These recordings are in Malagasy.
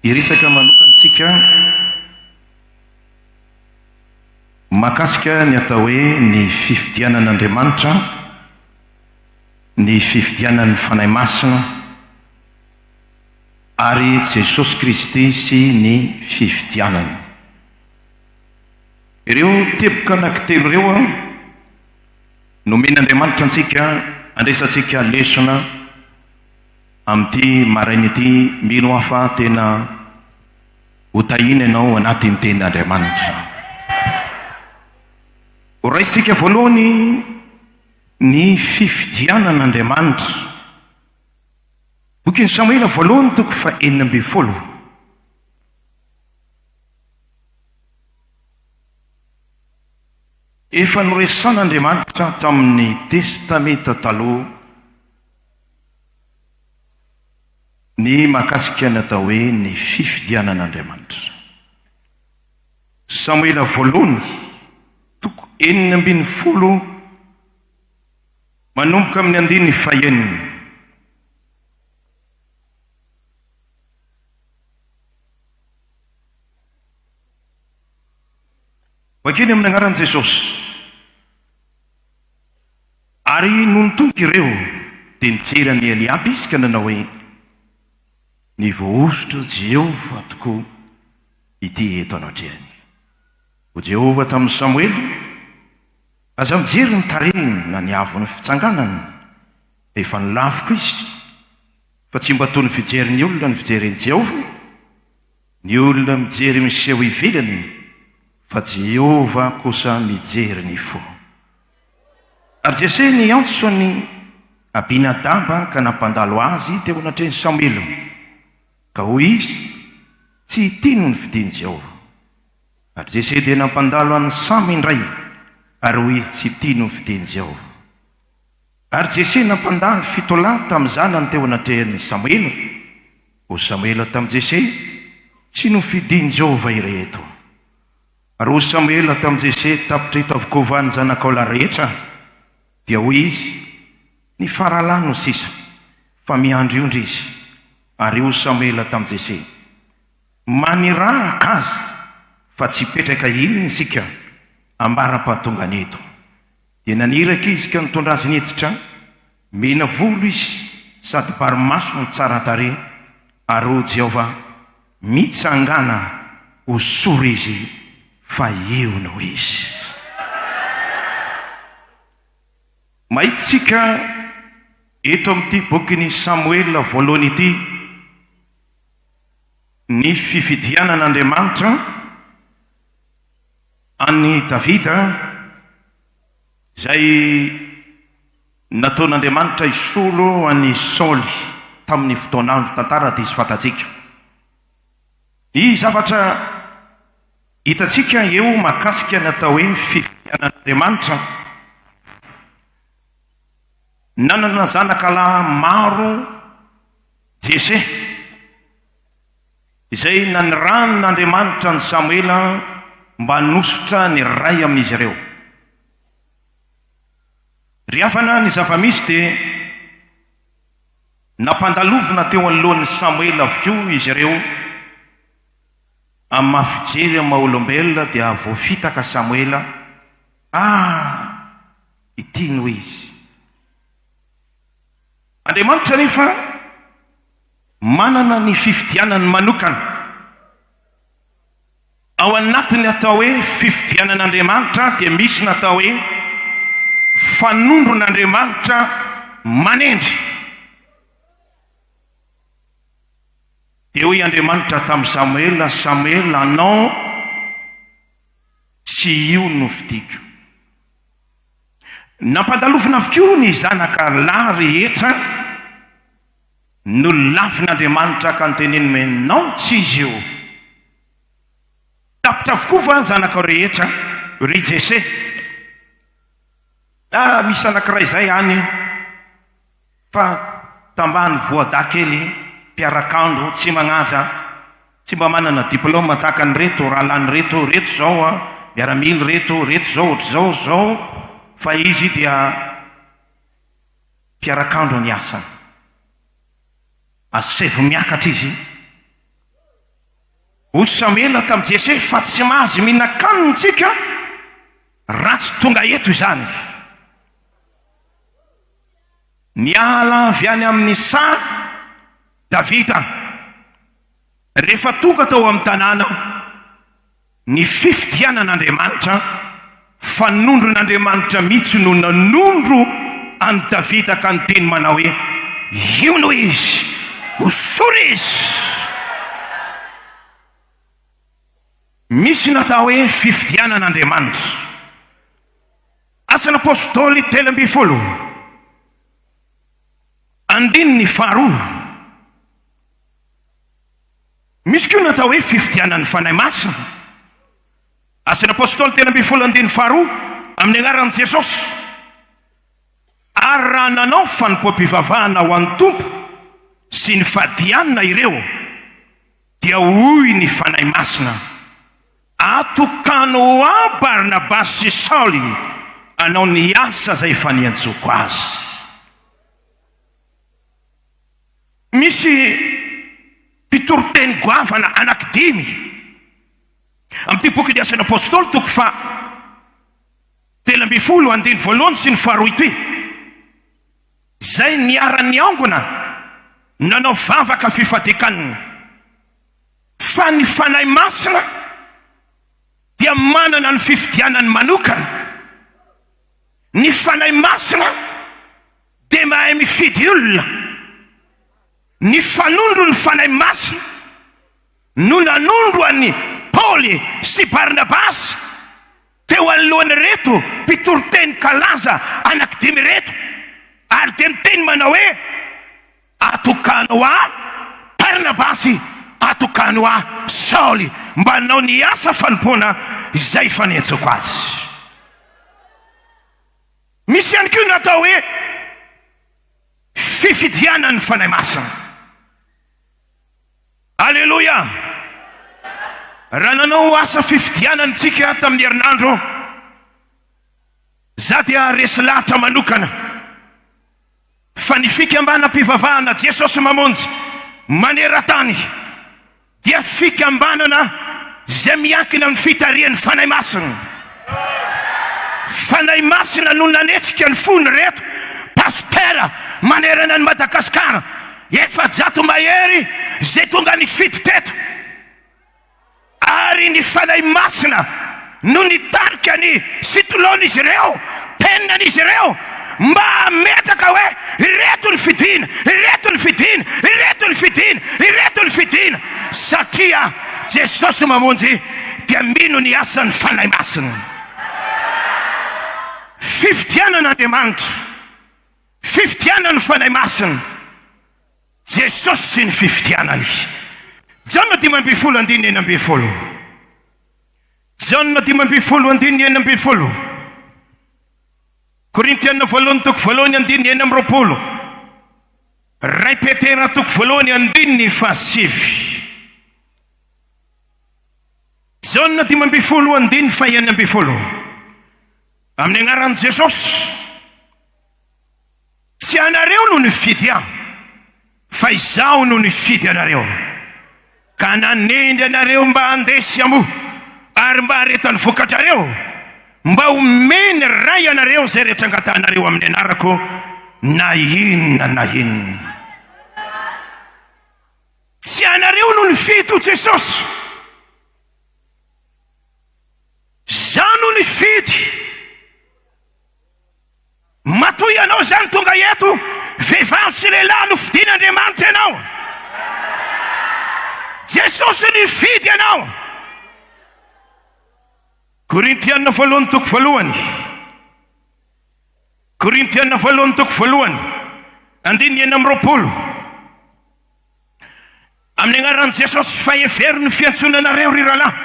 irisaka manokantsika makasika ny atao hoe ny fifidianan'Andriamanitra, ny fifidianan'ny fanahy masina ary Jesosy Kristy sy ny fifidianany. Ireo teboka anankitelo ireo nomen'Andriamanitra antsika andresantsika lesona amin'ity maraina ity. Mino hafa tena hotahina ianao anatin'ny tenin'Andriamanitra. Horaisika voalohany ny fifidianan'Andriamanitra. Bokin'ny Samuela voalohany toko 4:9. Efa noresan'Andriamanitra tamin'ny testamenta taloha ny makasika ny atao hoe ny fifidianan'Andriamanitra. Samuela voalohany toko 9:10 manomboka amin'ny 9:1. Vakeny amin'ny agnaran'i Jesosy. Ary nontonga ireo dia nijerany Eliaby izy ka nanao hoe ny voaositra Jehova tokoa ity eto anatrehany. Ho Jehova tamin'ny Samuely, aza mijery ny tarehiny na ny avony fitsanganany, efa nilafiko izy, fa tsy mba toy ny fijery olona ny fijereny Jehova. Ny olona mijery miseho ivelany, fa Jehova kosa mijery ny fo. Ary Jese ny antso ny Abinadaba ka nampandalo azy teo anatrehany Samuely, ka hoy izy tsy tino ny fidiany Jehova. Ary Jese dia nampandalo an'ny Samy indray, ary hoy izy tsy tino ny fidiany Jehova. Ary Jese nampandalo 7 lahy tamin'ny zanany teo anatrehany Samuely. Ho Samuela tamin'ny Jese, tsy no fidiany Jehova ireto. Ary ho Samuela tamin'ny Jese tapitra hita avokoa ny zanak'aola rehetra, dia hoy izy ny faralahy no sisa, fa miandriondry izy. Ary ho Samuela tamin'ny Jese, maniraha akazy fa tsy petraka inona isika ambara-pahatongany eto. Dia naniraka izy ka nitondra azy niditra, mena volo izy sady barimaso ny tsara tarehy. Ary ho Jehova mitsangana ho sory izy, fa eo no izy. Mahitsika eto amin'ity bokin'ny Samuela voalohany ity ny fifidianan'Andriamanitra an'i Davida, izay nataon'Andriamanitra isolo an'i Saoly tamin'ny fotoanandro tantara dia izy fantatsika. Ny zavatra hitatsika eo makasika ny atao hoe fifidianan'Andriamanitra. Nanana zanakalahy maro Jese, izay naniran'Andriamanitra ny Samuela mba nosotra ny ray amin'izy ireo. Ry hafana ny zava-misy dia nampandalovina teo anoloan'ny Samuela avokoa izy ireo amin'ny mahafijery amin'ny maha-olombelona. Dia voafitaka Samuela, ity no izy. Andriamanitra nefa manana ny fifidianany manokana. Ao anatiny atao hoe fifidianan'Andriamanitra dia misy natao hoe fanondron'Andriamanitra manendry. Dia hoy Andriamanitra tamin'ny Samuela, Samuela anao sy io no fidiko. Nampandalovina avokoa ny zanaka lahy rehetra, no lavin'Andriamanitra ka nyteneny menao tsy izy io. Tapitra avokoa fa ny zanaka rehetra ry Jese. Misy anankiray izay any fa tambany voada kely, mpiarakandro, tsy magnaja, tsy mba manana diplôma tahaka ny reto, rahalany reto zao miaramily reto zao zao. Fa izy dia mpiarakandro ny asany. Asevo miakatra izy, ho samela tamin'i Jesosy fa tsy mahazy mihinan-kanitsika raha tsy tonga eto izany. Niala avy any amin'ny sa Davida rehefa tonga tao amin'ny tanàna ny fifidianan'Andriamanitra, fanondron'Andriamanitra mihitsy no nanondro any Davida ka ny teny manao hoe io no izy, osory izy. Misy natao hoe fifidianan'Andriamanitra. Asan'ny apôstôly 12 andininy faharoa. Misy koa natao hoe fifidianan'ny fanahy masina. Asan'ny apôstôly 12 andininy faharoa amin'ny anaran'i Jesosy. Ary raha nanao fanopoam-pivavahana ho an'ny Tompo sy ny fadianana ireo, dia hoy ny fanahy masina, atokano a Barnabasy sy Saoly anao ny asa zay efa niantsoko azy. Misy mpitoroteny goavana anankidimy amin'ity boky ny Asan'ny Apôstôly toko fa 12 andiny voalohany sy ny faharoa ity. Zay niara-ny aongona nanao vavaka fifadikanina, fa ny fanahy masina dia manana ny fifidianany manokana. Ny fanahy masina dia mahay mifidy olona. Ny fanondro ny fanahy masina no nanondro an'ny Paoly sy Barnabasy teo anoloany reto mpitoroteny kalaza anankidimy reto, ary dia miteny manao hoe atokano a Barnabasy, atokano a Saoly mba nanao ny asa fanompoana izay fanentsoko azy. Misy ihany koa natao hoe fifidianan'ny fanahy masina. Alleluia. Raha nanao asa fifidianantsika tamin'ny herinandro, za dia resy lahatra manokana fa ny fikambanam-pivavahana Jesosy mamonjy maneran-tany dia fikambanana zay miankina amin'ny fitarian'ny fanahy masina. Fanahy masina no nanetsika ny fony reto pastera manerana ny Madagasikara 700 mahery zay tonga ny fito teto. Ary ny fanahy masina no nitarika ny sitolon'izy ireo, teninan'izy ireo mba metaka hoe ireto ny fidina, ireto ny fidina, ireto ny fidina, ireto ny fidina, satria Jesosy mamonjy dia mino ny asan'ny fanahy masina. Fifidianan'Andriamanitra, fifidianan'ny fanahy masina, Jesosy sy ny fifidianany. Jaona 5 andiny 9. Jaona 5 andiny 9. Korintiana 2 andiny 9. Ray Petera 2 andiny 7. Jaona 5 andiny 9. Amin'ny anaran'i Jesosy, tsy anareo no nifidy aho, fa izaho no nifidy anareo, ka nanendry anareo mba handesy amo ary mba haretany vokatrareo, mba homeny ray anareo zay rehetra angatanareo amin'ny anarako na inona na inona. Tsy anareo no nifidy Jesosy, zaho no nifidy. Matoy anao zany tonga eto, vehivavy sy lehilahy no fidin'Andriamanitra ianao. Jesosy nifidy anao. Korintiana 1:1. Korintiana 1:1 andiny 9. Amin'ny anaran'i Jesosy faheveriny fiantsonanareo ry rahalahy,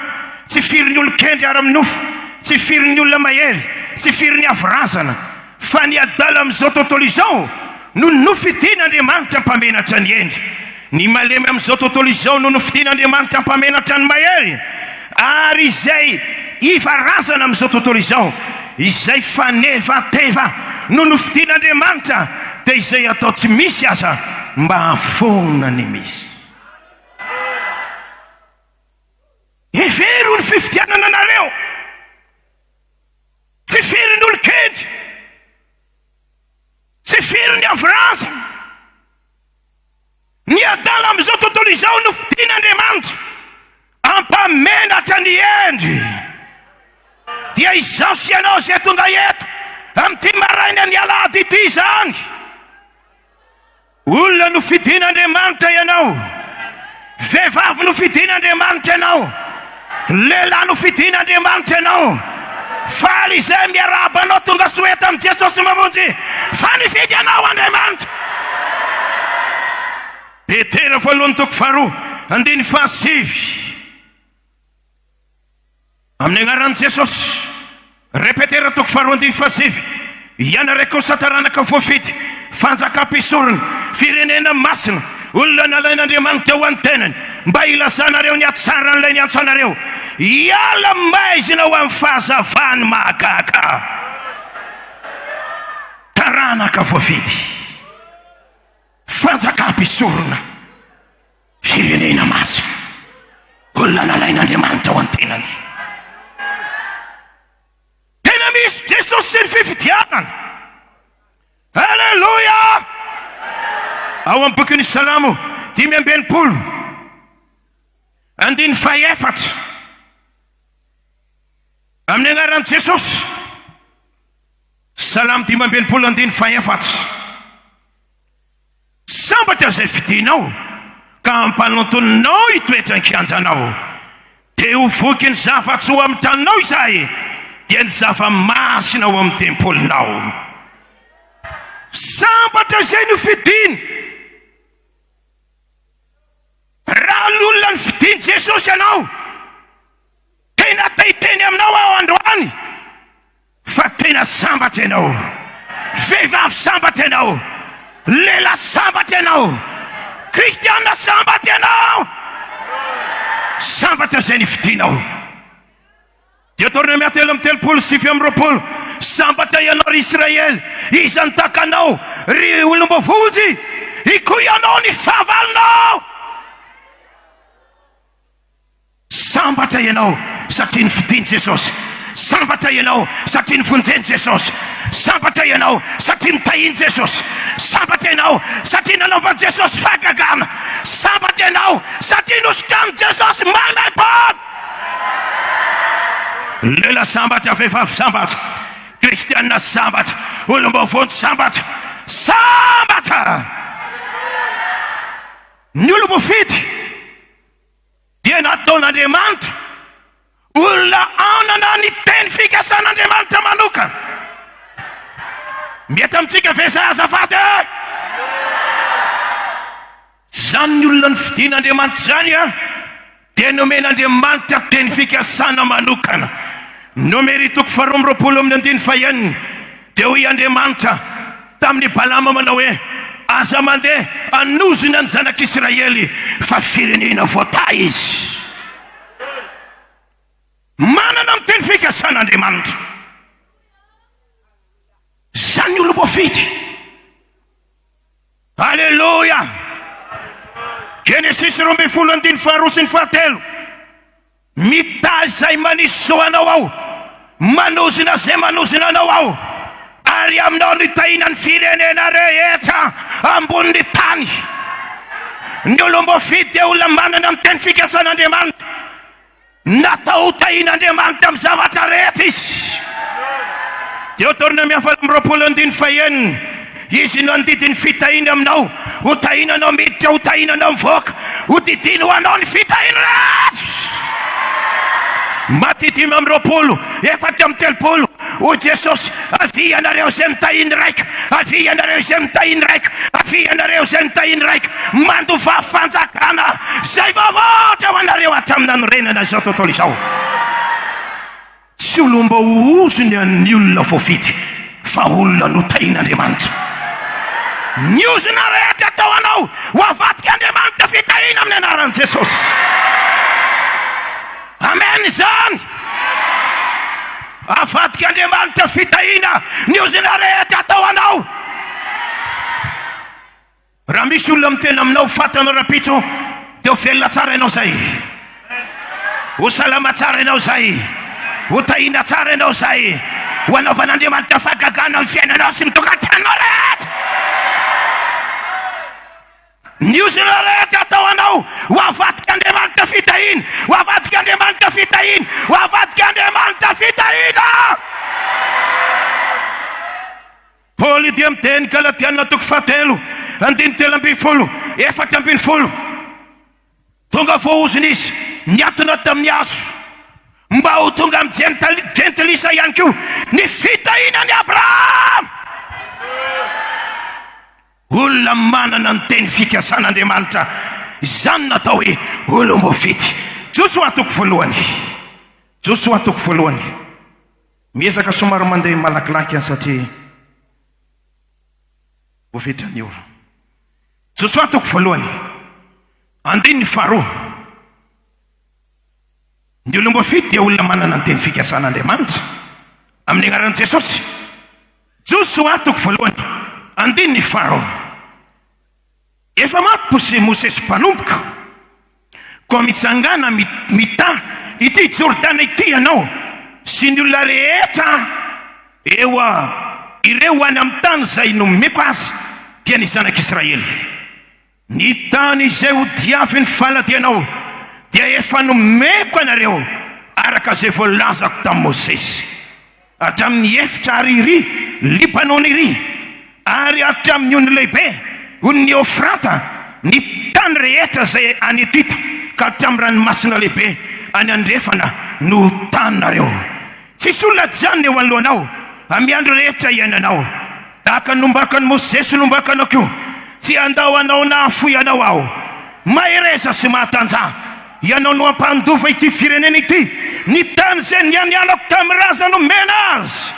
tsy firin'ny olon-kendry ara-minofo, tsy firin'ny olona mahery, tsy firin'ny avarazana, fa ny adala amin'izao tontolo izao no nofidian'Andriamanitra mpamenatra ny endry. Ny malemy amin'izao tontolo izao no nofidian'Andriamanitra mpamenatra ny mahery. Ary izay ivarazana amin'izao tontolo izao, izay fanevateva no nofidian'Andriamanitra, dia izay atao tsy misy aza mba hafona ny misy. ny fifidianana anareo, tsy firy ny olo-kely, tsy firy ny avrasa. Ny adala amin'izao tontolo izao no fidian'Andriamanitra ampamenatra ny endry. Dia izao sy ianao zay tonga eto amin'ity maraina ny alahady ity izany, olona no fidian'Andriamanitra ianao, vehivavy no fidian'Andriamanitra ianao, lehilahy no fidian'Andriamanitra ianao. Faly izay miaraba anao tonga soeta amin'ny Jesosy mamonjy, fa nifidy anao Andriamanitra. Petera 1:7 amin'ny agnaran'i Jesosy. Repetera 2:7 ianareko sataranaka voafidy, fanjakam-pisorona, firenena masina, olona nalain'Andriamanitra ho an'ny tenany, mba ilazanareo ny atsara n'ilay ny antsanareo, iala maizina ho amin'ny fahazavany mahagaga. Taranaka voafidy, fanjakam-pisorona, firenena masina, olona nalain'Andriamanitra ho an'ny tenany. Tena misy Jesosy sy ny fifidianana. Halleluja. Ao amin'ny bokin'ny Salamo 5:4 amin'ny agnaran'i Jesosy. Salamo 5:4. Sambatra izay fidinao ka ampanontoninao hitoetra ny kianjanao, dia ho voky ny zava-tsoa amin'ny taninao izay, dia ny zava-masina ao amin'ny tempolinao. Sambatra izay no fidiny. Raha l'olona ny fidiny Jesosy ianao, tena tahiteny aminao ao androany, fa tena sambatra ianao. Vehivavy sambatra ianao, lehilahy sambatra ianao, kristiana sambatra ianao. Sambatra izay ny fidinao. Deutéronome 3:7 sambatra ianao ry Israely, izy ny takanao ry olombavonjy, ikoa ianao ny fahavalinao. Sambatra ianao satria ny fidiny Jesosy. Sambatra ianao satria ny vonjeny Jesosy. Sambatra ianao satria ny tahiny Jesosy. Sambatra ianao satria nanaovan'i Jesosy fahagagana. Sambatra ianao satria nosikamy Jesosy manaipany. Lehilahy sambatra, vehivavy sambatra, kristiana sambatra, olombavonjy sambatra. Sambatra. Ny olom-bofidy dia nataon'Andriamanitra olona anana ny teny fikasan'Andriamanitra manokana. Mety amintsika ve zay azafady? Zany ny olona ny fidin'Andriamanitra zany dia nomen'Andriamanitra teny fikasana manokana. Nomeri 2:20 dia hoy Andriamanitra tamin'ny Balama manao hoe, aza mandeha anozina ny zanak'Israely fa firenena voata izy. Manana amin'ny teny fikasan'Andriamanitra. Zany olo voafidy. Halleluja. Genesis 2:2-3 mitazy zay manisy zao anao ao, manozina zay manozina anao ao, ary aminao ny tahina ny firenena rehetra ambonin'ny tany. Ny olom-boafidy dia olona manana amin'ny teny fikasan'Andriamanitra, natao tahin'Andriamanitra amin'ny zavatra rehetra izy. Deutéronome 4:21 izy no andidiny fitahiny aminao, ho tahinanao miditra, ho tahinanao mivoaka, ho didiny ho anao ny fitahiny rehetra. Maty 5:30 o Jesosy, avy ianareo zay mitahiny raika, avy ianareo zay mitahiny raika, avy ianareo zay mitahiny raika, mandova fanjakana zay vavoatra ho anareo hatramin'ny anorenana izao tontolo izao. Tsy olomba ho ozony ny olona voafidy, fa olona no tahin'Andriamanitra. Ny ozona rehetra atao anao ho avadika Andriamanitra fitahina amin'ny anaran'i Jesosy. Amen zany. Avadika Andriamanitra fitahina ny ozona rehetra atao anao. Raha misy olona miteny aminao fatanao rapitso, dia ho velona tsara ianao zay. ho salama tsara ianao zay, ho tahina tsara ianao zay, ho anaovan'Andriamanitra fahagagana amin'ny fiainanao sy ny tokantranao rehetra. Niosina rehetra atao anao ho avadika Andriamanitra fitahina, ho avadika Andriamanitra fitahina, ho avadika Andriamanitra fitahina. Paoly dia miteny Galatiana 3:7-7, tonga voahoziny izy niatona tamin'ny hazo mba ho tonga amin'ny jentilisa ihany koa ny fitahinany Abraham. Olona manana ny teny fikasan'Andriamanitra, izany natao hoe olom-boafity. Joshua toko voalohany, miezaka somary mandeha malakilaky satria voafitra ny ora. Joshua toko voalohany, 2:2. Ny olom-boafity dia olona manana ny teny fikasan'Andriamanitra amin'ny anaran'i Jesosy. Joshua toko voalohany, 2:2. Efa maty posy Mosesy mpanompoka, koa mitsangana mita ity Jordana ity ianao sy ny olona rehetra ireo any amin'ny tany izay nomeko azy dia ny zanak'Israely. Ny tany izay ho diavin'ny faladianao dia efa nomeko anareo araka izay voalazako tamin'i Mosesy, hatramin'ny efitra ariry Libanon iry, ary hatramin'ny ony lehibe ony Eufrata, ny tany rehetra izay any Etita ka hatramin'ny ranomasina lehibe any andrefana no tanynareo. Tsisy olona jany eo anoloanao amin'ny andro rehetra iainanao, tahaka nombaka ny Mosesy nombaka anao koa. Tsy andao anao na afoy anao aho, mahereza sy mahatanja ianao no ampandova ity firenena ity, ny tany izay nianianako tamin'ny raza nomena azy.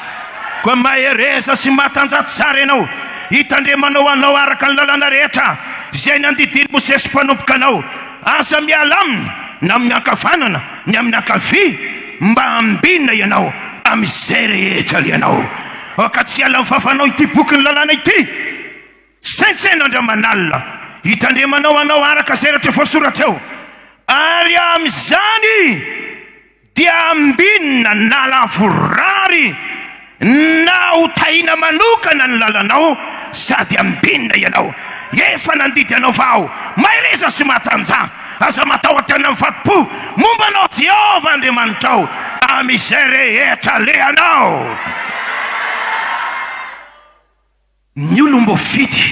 Koa mahereza sy mahatanja tsara ianao, hitandremanao anao araka ny lalàna rehetra izay nandidiny Mosesy mpanompoka anao. Aza miala aminy na amin'ny ankavanana ny amin'ny ankavia, mba ambinina ianao amin'izay rehetra lianao. Ka tsy ala mifafanao ity boky ny lalàna ity, saintsena andriamanalina hitandremanao anao araka izay rehetra voasoratra eo, ary amin'izany dia ambinina na lavorary na ho tahina manokana ny lalànao, sady ambinina ianao. Efa nandidy anao vao, mahereza sy mahatanja, aza matahotra ny mivadi-po mombanao Jehovah Andriamanitrao amin'izay rehetra leanao. Ny olom-boafity,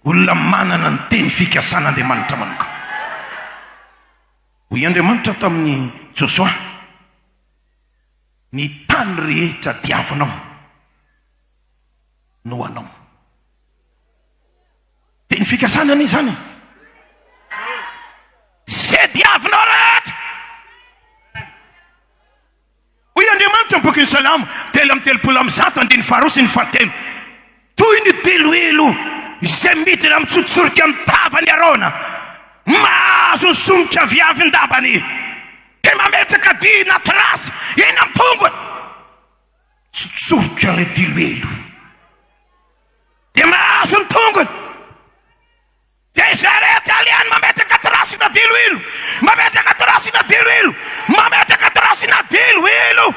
olona manana ny teny fikasan'Andriamanitra manoka. Hoy Andriamanitra tamin'ny Joshua, ny tany rehetra diavinao no anao. Teny fikasanany izany, zay diavinao rehetra. Hoy Andriamanitra ny bokin'ny Salamo 3:1-9 toy ny teloelo izay midina mitsotsorika amin'ny tavany arona, mahazo ny somotra viavy ndabany, dia mametraka dy naty rasy eny amin'ny tongony. Tsotsorika ilay teloelo dia mahazo ny tongony, dia izay rehetra aliany mametraka ty rasina teloelo, mametraka ty rasina teloelo, mametraka ty rasina teloelo.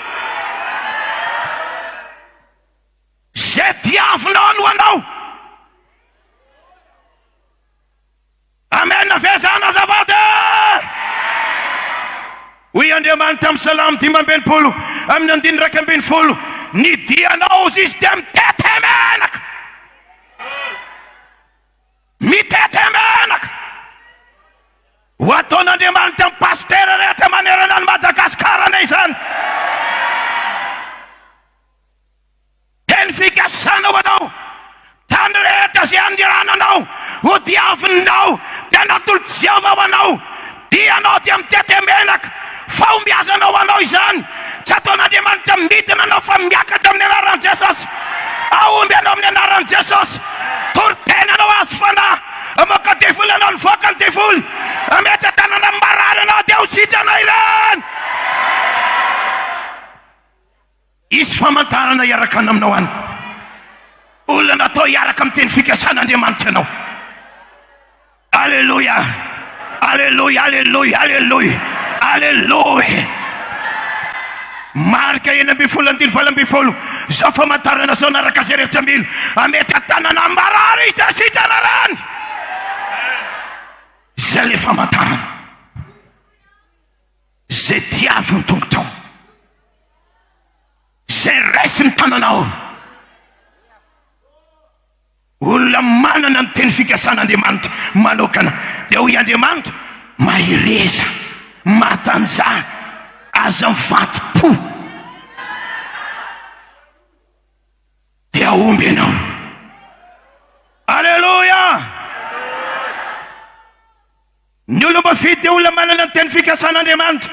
Zay diavinao no anao. Amen. Navezana azafady. Hoy Andriamanitra amin'ny Salamo 5:20 amin'ny 2:20, ny dianao izy dia mitete menaka, mitete menaka. Ho ataon'Andriamanitra amin'ny pastera rehetra manerana ny Madagasikara na izany. Teny fikasanao anao, tany rehetra izay anirananao, ho diavinao dia natolo Jehovah ho anao. Dianao dia mitete menaka, fa ombiazanao anao izany. Tsy ataon'Andriamanitra midina anao fa miakatra amin'ny anaran'i Jesosy. Aomby anao amin'ny anaran'i Jesosy. Toritenanao azy fanahy, amoaka devoly anao ny voaka ny devoly, ametra tanana marary anao dia ho sitranao ireny. Isy famantarana iaraka aminao any, olona natao iaraka amin'ny teny fikasan'Andriamanitra anao. Alleluia, alleluia, alleluia, alleluia, alleluia. Haleluya. Marka eny amby folo andiny valo amby folo zao famantarana zao naraka zay rehetra milo amety atanana marary sitanarany zay le famantarana zay tiavy ny tongotrao zay raisy ny tananao olona manana ny teny fikasan'Andriamanitra manokana dia hoy Andriamanitra mahireza matanjaha aza mivato-po dia omby ianao. Aleluia. Ny olona mafidy dia olona manana ny teny fikasan'Andriamanitra.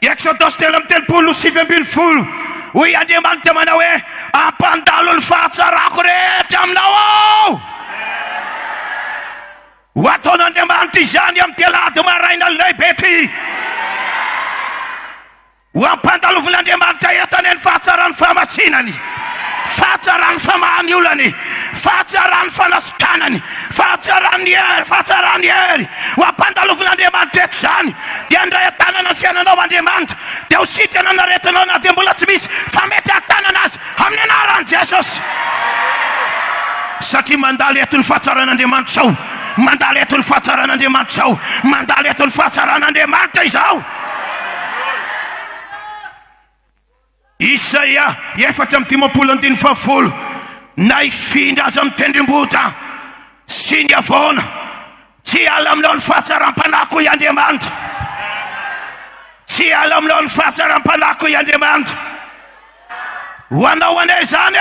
Exodus 3:7 hoy Andriamanitra manao hoe ampandalo ny fahatsarako rehetra aminao ao. Ho ataon'Andriamanitra izany amin'ny telady maraina lehibe ty. Ho ampandalovin'Andriamanitra etany ny fahatsarany fahamasinany, fahatsarany famahany olany, fahatsarany fanasitanany, fahatsarany hery. Ho ampandalovin'Andriamanitra eto zany dia andray atanana ny fiainanao Andriamanitra dia ho sitrana ny aretinao na dia mbola tsy misy fa mety atanana azy amin'ny anaran'i Jesosy. Satria mandalo eto ny fahatsaran'Andriamanitra zao, mandalo eto ny fahatsaran'Andriamanitra zao, mandalo eto ny fahatsaran'Andriamanitra izao. Isaia 4:10 na ifindra aza amin'ny tendrombohitra sy ny avona tsy ala aminao ny fahatsaram-panako i Andriamanitra, tsy ala aminao ny fahatsaram-panako i Andriamanitra. Ho anao anay zany e.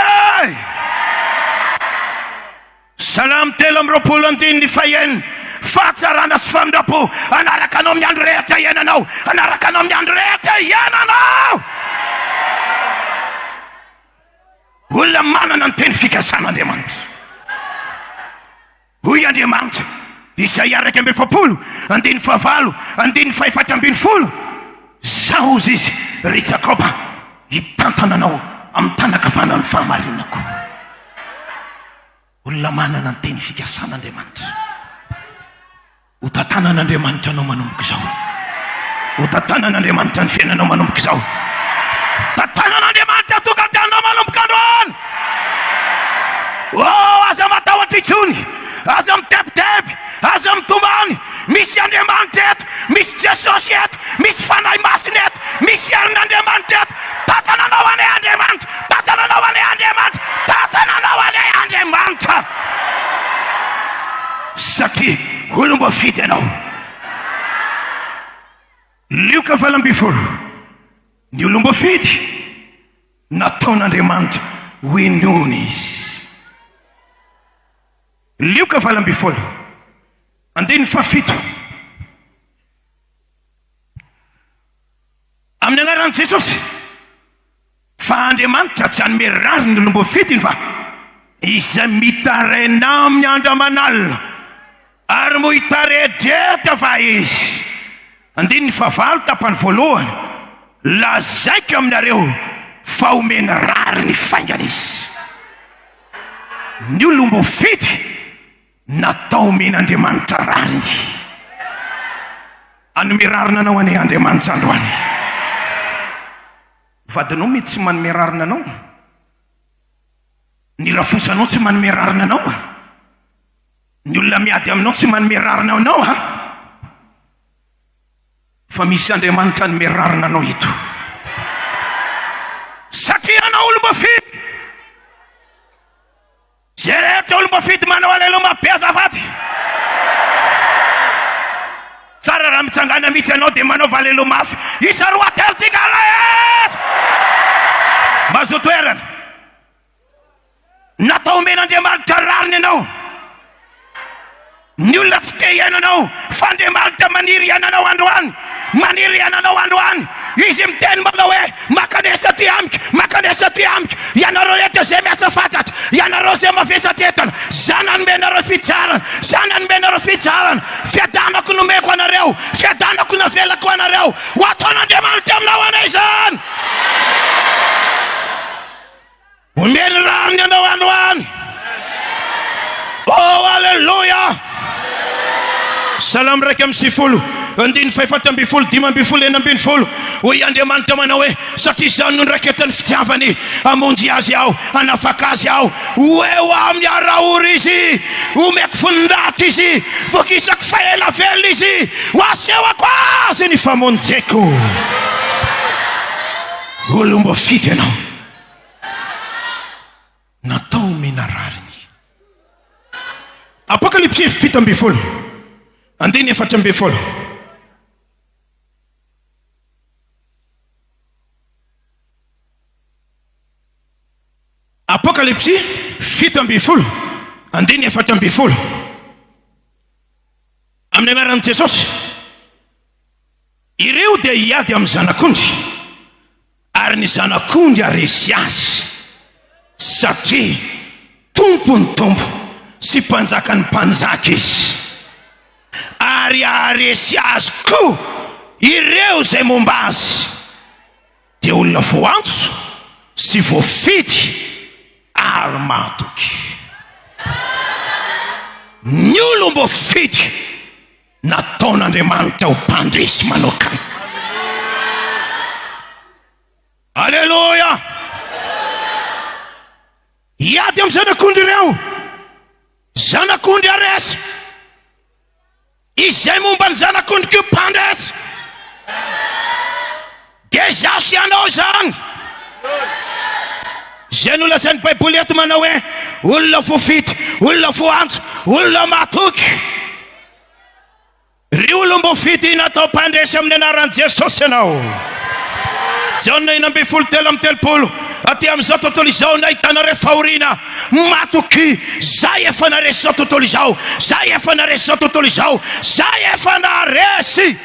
Salamo 3:9 fahatsarana sy famindrapo anaraka anao amin'ny andro rehetra iainanao, anaraka anao amin'ny andro rehetra iainanao. Olona manana ny teny fikasan'Andriamanitra. Hoy Andriamanitra Isaia 4:9 zao ozy izy ry Jakoba hitantananao amin'ny tanakavanan'ny fahamarinako. Olona manana ny teny fikasan'Andriamanitra. Ho tantanan'Andriamanitra anao manomboka izao, ho tantanan'Andriamanitra ny fiainanao manomboka izao, tantanan'Andriamanitra tokantanao manomboka androany. Aza matahotra itsony, aza mitebiteby, aza mitomany, misy Andriamanitra eto, misy Jesosy eto, misy fanahy masina eto, misy herin'Andriamanitra eto. Tantananao anay Andriamanitra, tantananao anay Andriamanitra, tantananao anay Andriamanitra. Satria olomba fidy ianao. Luka 4:20 ny olomba fidy nataon'Andriamanitra hoinony izy. Luka 4:7 amin'ny anaran'i Jesosy. Fa Andriamanitra tsy hanome rary ny olomba fidiny fa izay mitaraina amin'ny andro aman'alina ary mo hitaredreta fa izy. 9 tapany voalohany lazaiko aminareo fa omeny rary ny faingana izy. Ny olomba fidy natao omen'Andriamanitra rariny. Anome rarina anao anay Andriamanitra androany. Vadinao mety tsy manome rarina anao, ny rafosanao tsy manome rarina anao, ny olona miady aminao tsy manome rarina anao fa misy Andriamanitra anome rarina anao eto. Satria anao olomba fidy. Zay rehetra olomba fidy manao alelo mabe azafady. Tsara raha mitsangana mihitsy anao dia manao valelo mafy. Isa roa telo tigala eto. Mazoto toerana. Natao omen'Andriamanitra rariny ianao. Ny olona tsy te iainanao fa Andriamanitra maniry iainanao androany, maniry iainanao androany. Izy miteny manao hoe makanesa ty amiko, makanesa ty amiko. Ianareo rehetra zay miasa fantatra, ianareo zay mavesatra entana, zana nomenareo fitsarana, zana nomenareo fitsarana. Fiadanako nomeko anareo, fiadanako navelako anareo. Ho ataon'Andriamanitra aminao anay izany. Omeny rariny ianao androany. Oh, haleluya. Salam 1:10 andiny faefatra amby folo dimy amby folo eny amby folo hoy Andriamanitra manao hoe satria izany no niraiketany fitiavany amonjy azy aho anafaka azy aho hoe amin'ny araory izy omeko voninahitra izy vokisako faelavelona izy ho asehoko azy ny famonjeko olombo fidy ianao natao minarariny Apokalipsy fito amby folo andiny efatra amby folo Apokalipsy fito amby folo andiny efatra amby folo amin'ny anaran'i Jesosy ireo dia hiady amin'ny zanak'ondry ary ny zanak'ondry aresy azy satria tompony tompo sy mpanjakany mpanjaka izy ary aresy azy koa ireo zay momba azy dia olona voantso sy voafidy ary matoky ny olombo fidy nataon'Andriamanitra ho mpandresy manokana Alleluia hiady amin'ny zanak'ondry ireo zanak'ondry aresy izay momba ny zanak'ondry ko mpandresy dia zaho sy anao zany zay no lazainy baiboly eto manao hoe olona voafidy olona voantso olona matoky ry olombo fidy natao mpandresy amin'ny anaran'i Jesosy ianao Jaona ina amby folo telo amby telopolo aty amin'izao tontolo izao nahitanareo fahoriana matoky zay efa naresy zao tontolo izao zay efa naresy zao tontolo izao zay efa naresy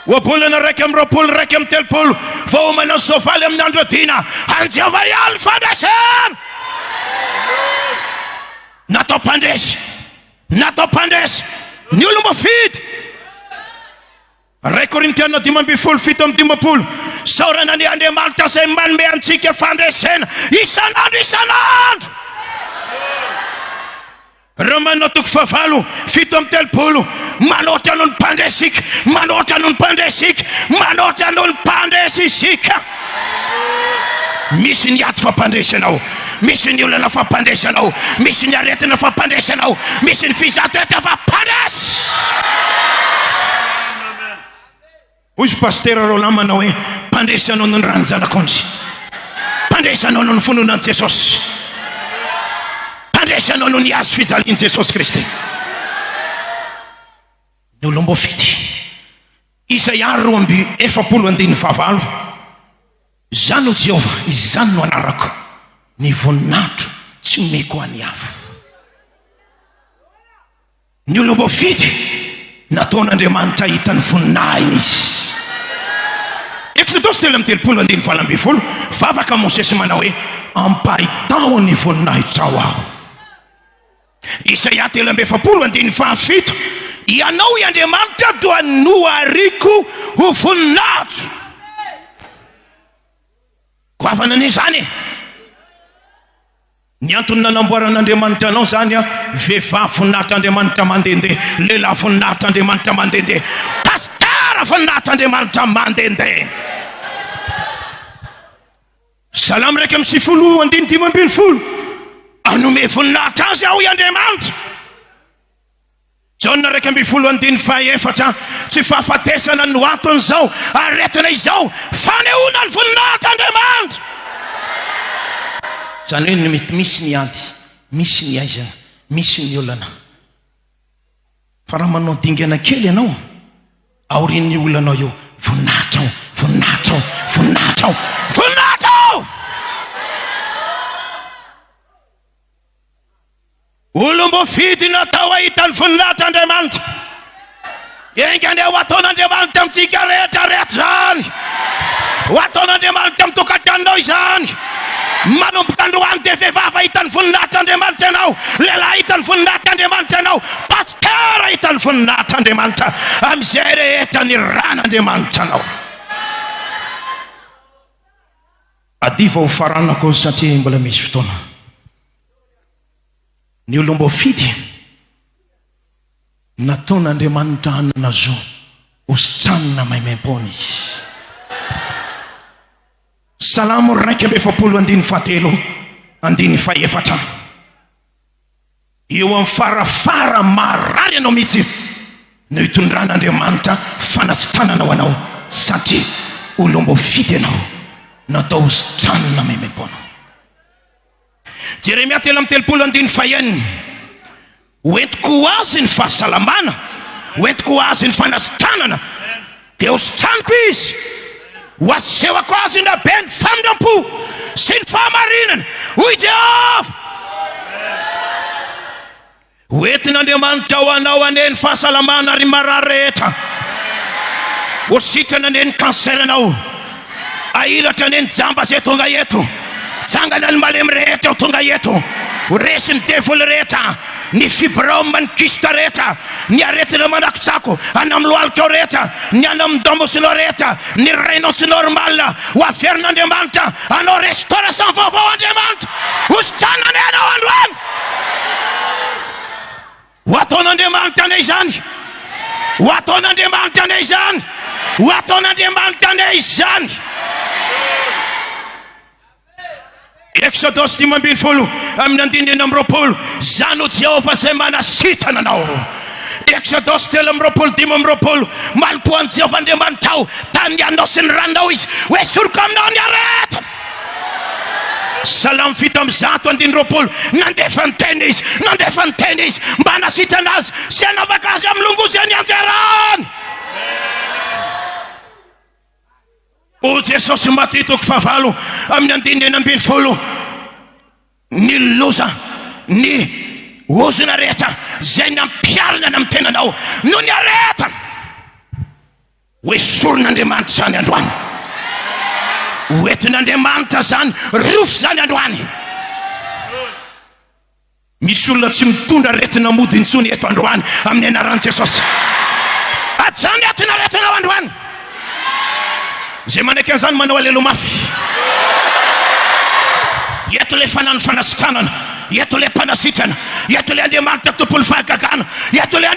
oabolana raiky amby roapolo raiky amby telopolo vao manao soavaly amin'ny andro adina anjeva ihany fandresena natao mpandresy ny olombo fidy Ray Korintiana dimy amby folo fito amby dimampolo saorana ny Andriamanitra zay manome antsika fandresena isanandro raha manao toko fahavalo fito amby telopolo manoatra noho ny mpandresika manoatra noho ny mpandresika manoatra noho ny mpandresy isika misy ny ato fampandresanao misy ny olana fampandresanao misy ny aretina fampandresanao misy ny fizatoeta fampandresy hoy pasteur Roland manao hoe mpandresanao noho ny rano zanak'ondry mpandresanao noho ny fononan'i Jesosy mpandresanao noho ny azo fijalian'i Jesosy Kristy ny olombo fidy Isaia roa amby efapolo andiny fahavalo zany ho Jehova izany no anarako ny voninahitro tsy omeko any hafa ny olombo fidy nataon'Andriamanitra hitany voninahiny izy Exodus telo amby telopolo andiny valo amby folo vavaka Mosesy manao hoe ampahitao ny voninahitra aho Isaia telo amby efapolo andiny fahafito ianao i Andriamanitra doa noariko ho voninahitro goavana ny zany ny antony nanamboaran'Andriamanitra anao zany vehivavy voninahitra Andriamanitra mandendeha lehilahy voninahitra Andriamanitra mandendeha pastara voninahitra Andriamanitra mandendeha salamy raiky amby sifolo andiny dimy ambiny folo anome voninahitra azy aho i Andriamanitra Jaona raiky amby folo andiny fahaefatra tsy fahafatesana no antony zao aretina izao fanehoana ny voninahitra Andriamanitra zany hoe mety misy ny ady misy ny aizana misy ny olana fa raha manao dingana kely ianao aorian'ny olanao io voninahitra olombo fidy natao ahitany voninahitra Andriamanitra enga andeha ho ataon'Andriamanitra amintsika rehetra zany ho ataon'Andriamanitra amin'ny tokantranonao izany manomboka androany dia vehivavy ahitany voninahitra Andriamanitra ianao lehilahy ahitany voninahitra Andriamanitra ianao pasteur ahitany voninahitra Andriamanitra amin'izay rehetra ny ran'Andriamanitra anao adiva ho faranako satria mbola misy fotoana ny olombo fidy nataon'Andriamanitra hanana zao ositranona maimaimpony. Salamo raiky amby 7:7 2:4 eo amin'ny farafara marary anao mihitsy no hitondran'Andriamanitra fanasitranana ho anao satria olombo fidy anao natao ositranona maimaimpona. Jeremia 3:3 hoentiko ho azy ny fahasalamana, hoentiko ho azy ny fanasitranana, dia ositraniko izy, ho asehoko azy ny rabe ny famindram-po sy ny fahamarinana. Hoy Jehova, hoentin'Andriamanitra ho anao ane ny fahasalamana ary marary rehetra, hositrana ane ny kanser anao, ahiratra ane ny jamba zay tonga eto, jangana ny malemy rehetra ho tonga eto, ho resy ny devoly rehetra, ny fibrome ny kista rehetra, ny aretina manakotsako anamloalikao rehetra, ny anamdomosinao rehetra, ny reino sy normal ho averin'Andriamanitra anao restauration vaovao Andriamanitra hositranany anao androany. Ho ataon'Andriamanitra ane izany, ho ataon'Andriamanitra ane izany, ho ataon'Andriamanitra ane izany. Exodus 5:20 amin'ny 9:20 zany ho Jehova zay manasitrana anao. Exodus 3:5 malim-poan'i Jehova Andriamanitra ao tany anao sy ny ranonao izy hoe soroko aminao ny aretana. Salamo 7:120 nandefa ny teny izy mba hanasitrana azy sy hanavaka azy amin'ny longozy any anjarany. O Jesosy Matitoko 9 amin'ny 20 ny loza ny ozona rehetra zay nampiarina amin'ny tenanao no ny aretana hoe soron'Andriamanitra zany androany, hoentin'Andriamanitra zany rofo zany androany. Misy olona tsy mitondra aretina mody intsony eto androany amin'ny anaran'i Jesosy. Ajany atina aretinao androany. Zay manaiky an'izany manao alelo mafy. Eto le fanano fanasitranana, eto le mpanasitrana, eto le Andriamanitra tompony fahagagana, eto le